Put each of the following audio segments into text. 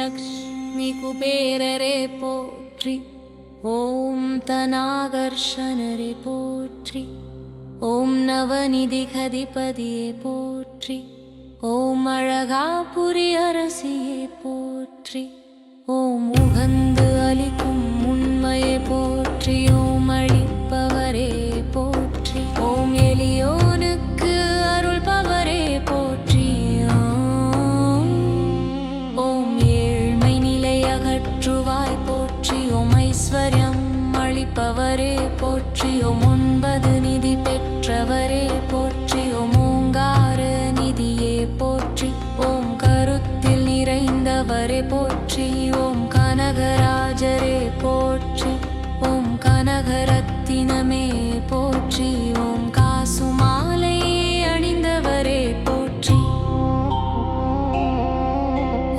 லக்ஷ்மி குபேரரே போற்றி. ஓம் தனாகர்ஷணரே போற்றி. ஓம் நவநிதிகதிபதியே போற்றி. ஓம் அழகாபுரி அரசியே போற்றி. ஓம் உகந்து அளிக்கும் உண்மையை போற்றி. ஓம் அளிப்பவரே போற்றி. ஓம் எளியோனுக்கு அருள்பவரே போற்றி. ஓம் ஏழ்மை நிலை அகற்றுவாய் போற்றி. ஓம் ஐஸ்வர்யம் அளிப்பவரே போற்றி. ஓம் 9 நிதி பெற்றவரே போற்றி. ஓம் ஓங்கார நிதியே போற்றி. ஓம் கருத்தில் நிறைந்தவரே போற்றி. ஓம் கனகராஜரே போற்றி. ஓம் கனகரத்தினமே போற்றி. ஓம் காசு மாலையே அணிந்தவரே போற்றி.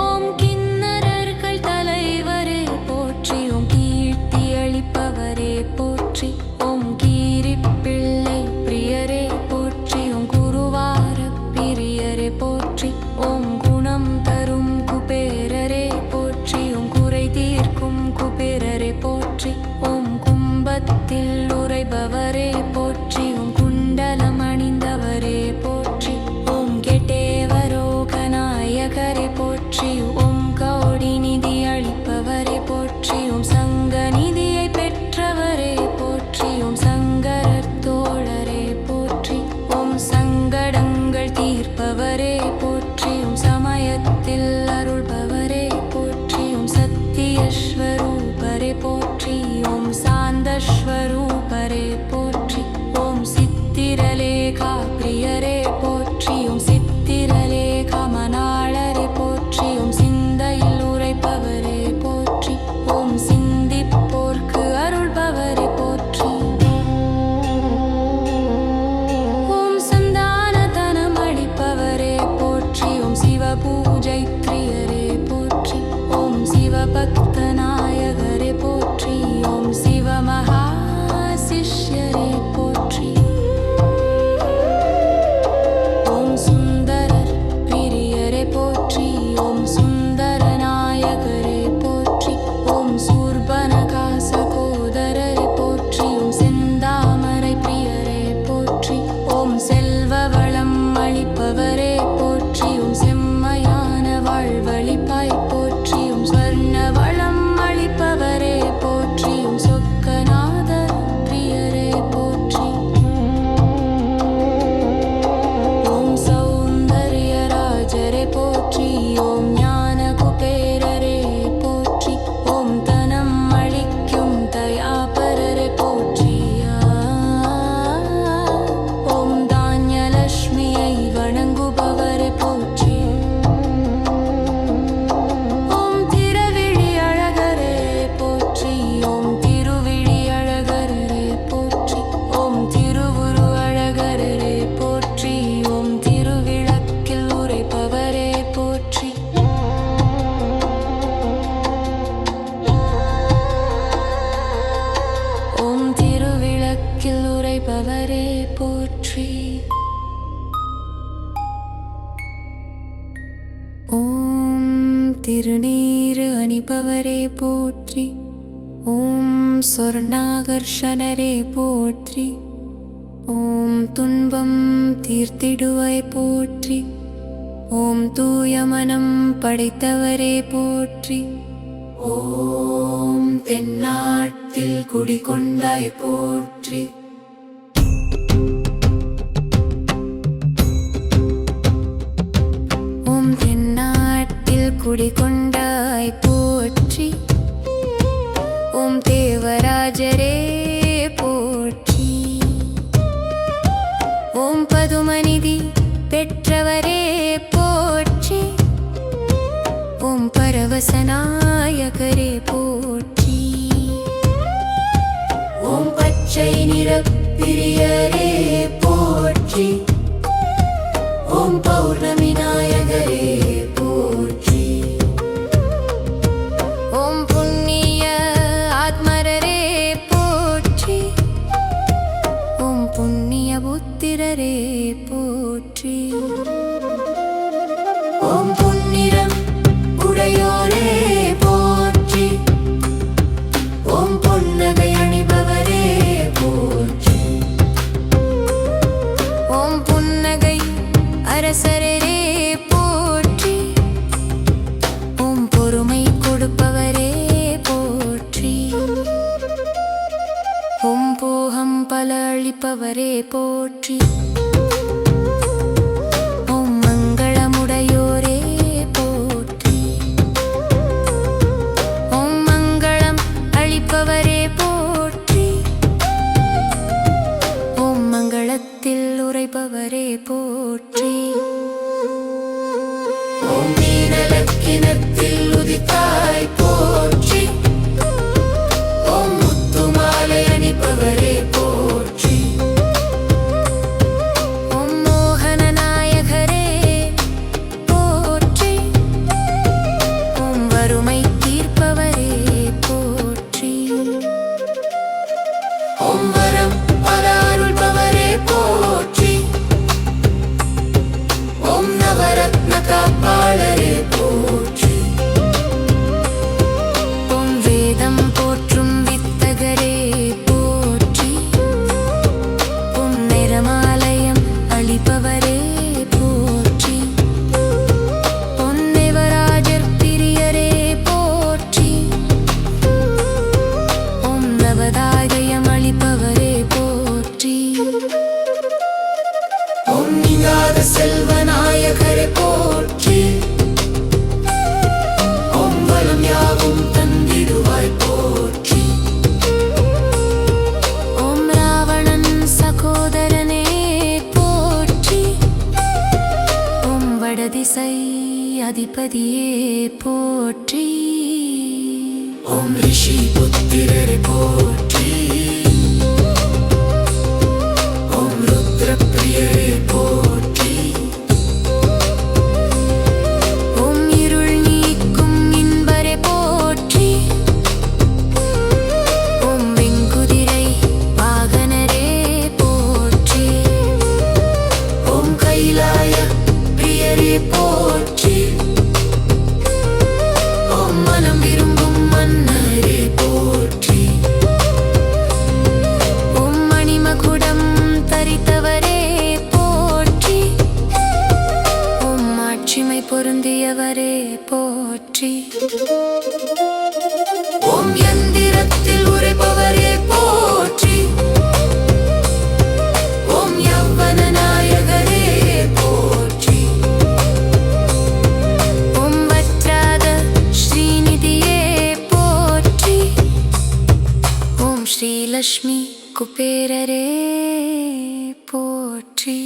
ஓம் கிண்ணறர்கள் தலைவரே போற்றி. ஓம் கீர்த்தி அளிப்பவரே போற்றி. ஓம் கீரிப்பிள்ளை பிரியரே போற்றி. ஓம் குருவார பிரியரே போற்றி. ஓம் குணம் தரும் குபேரரே போற்றி. ஓம் குறை தீர்க்கும் குபேரரே போற்றி. ஓம் கும்பத்தில் உரைபவரே போற்றி. ஓம் குண்டலம் அணிந்தவரே போற்றி. ஓம் கெட்டேவரோகநாயகரே போற்றி. ஓம் கௌடி நிதி அளிப்பவரே போற்றி. ஓம் சங்க நிதியை பெற்றவரே போற்றி. ஓம் சங்கரர் தோழரே போற்றி. ஓம் சங்கடங்கள் தீர்ப்பவரே போற்றி. ஓம் சமயத்தில் அருள்பவரே போற்றி. ஓம் சத்தியஸ்வரூபரே போற்றி. ஓம் சாந்தஸ்வரூபரே போற்றி. ஓம் சித்திரலேகா பிரியரே போற்றி. ஓம் சித்திரலேகா மணாளரே போற்றி. ஓம் சிந்தையில் உரைப்பவரே போற்றி. ஓம் சிந்திப்போர்க்கு அருள்பவரே போற்றி. ஓம் சந்தானதனம் அளிப்பவரே போற்றி. ஓம் சிவ பூஜை பிரியரே போற்றி. ஓம் சிவபக்த நாயகரே போற்றி. ஓம் சிவ மகா சிஷ்யரே போற்றி. ஓம் சுந்தரர் பிரியரே போற்றி. ஓம் சுந்தர நாயகரே போற்றி. ஓம் சூர்பனகா சகோதரரே போற்றி. ஓம் செந்தாமரை பிரியரே போற்றி. ஓம் செல்வ வளம் அளிப்பவரே போற்றி. ஓம் செம்மையான வாழ்வளிப்பாய் போற்றி. ஓம் ஸ்வர்ண வளம் அளிப்பவரே போற்றி. ஓம் சொக்கநாத பிரியரே போற்றி. ஓம் சௌந்தர்யராஜரே போற்றி. ஓம் ஞான குபேரரே போற்றி. ஓம் தனம் அளிக்கும் தயாபரரே போற்றி. ஓம் தான்யலட்சுமியை வணங்குபவரே போற்றி. ஓம் திருவிழி அழகரே போற்றி. ஓம் திருவிழி அழகரே போற்றி. ஓம் திருவுரு அழகரே போற்றி. ஓம் திருவிளக்கில் உரைப்பவரே போற்றி. ஓம் திருவிளக்கில் உரைப்பவரே போற்றி. ஓம் திருநீறு அணிபவரே போற்றி. ஓம் சொர்ணாகர்ஷணரே போற்றி. ஓம் துன்பம் தீர்த்திடுவாய் போற்றி. ஓம் தூய மனம் படைத்தவரே போற்றி. ஓம் தென்னாட்டில் குடிகொண்டாய் போற்றி. ஓம் தென்னாட்டில் குடிகொண்டாய் போற்றி. ஓம் தேவராஜரே போற்றி. ஓம் பதுமநிதி பெற்றவரே போற்றி. ஓம் பரவசநாயகரே போற்றி. ஓம் பச்சை நிற பிரியரே போற்றி. ஓம் பௌர்ணமி நாயகரே போற்றி. ஓம் புண்ணிய ஆத்மரரே போற்றி. ஓம் புண்ணிய புத்திரரே போற்றி. ஓம் பொன்னிறம் உடையோரே போற்றி. ஓம் மீனலக்கினத்தில் உதித்தாய் போற்றி. ஓம் முத்துமாலை அணிபவரே போற்றி. ஓம் மோகன நாயகரே போற்றி. ஓம் வறுமை தீர்ப்பவரே போற்றி. ஓம் வரம் பல அருள்பவரே போற்றி. ஓம் நவரத்ன காப்பாளரே போற்றி. ஓம் வேதம் போற்றும் வித்தகரே போற்றி. ஓம் நிறமாலயம் அளிப்பவரே போற்றி. பொன்னேவராஜர் பிரியரே போற்றி. ஓம் நவதாகயம் அளிப்பவரே போற்றி. ஓம் நீங்காத செல்வநாயகரே போற்றி. ஓம் வளம் யாவும் தந்திடுவாய் போற்றி. ஓம் ராவணன் சகோதரனே போற்றி. ஓம் வடதிசை அதிபதியே போற்றி. ஓம் ரிஷி புத்திரரே போற்றி. ஓம் ருத்ர பிரியரே போற்றி. ஓம் இருள் நீக்கும் இன்பரே போற்றி. ஓம் வெங்குதிரை வாகனரே போற்றி. ஓம் கைலாய பிரியரே போற்றி. ஓம் மனம் விரும்பும் மன்னரே போற்றி. ஓம் மணிமகுடம் தரித்தவரே போற்றி. ஓம் மாட்சிமை பொருந்தியவரே போற்றி. ஓம் யந்திரத்தில் உரைப்பவரே போற்றி. ஓம் யவ்வன நாயகரே போற்றி. ஓம் வற்றாத ஸ்ரீநிதியே போற்றி. ஓம் ஸ்ரீலக்ஷ்மி குபேரரே போற்றி.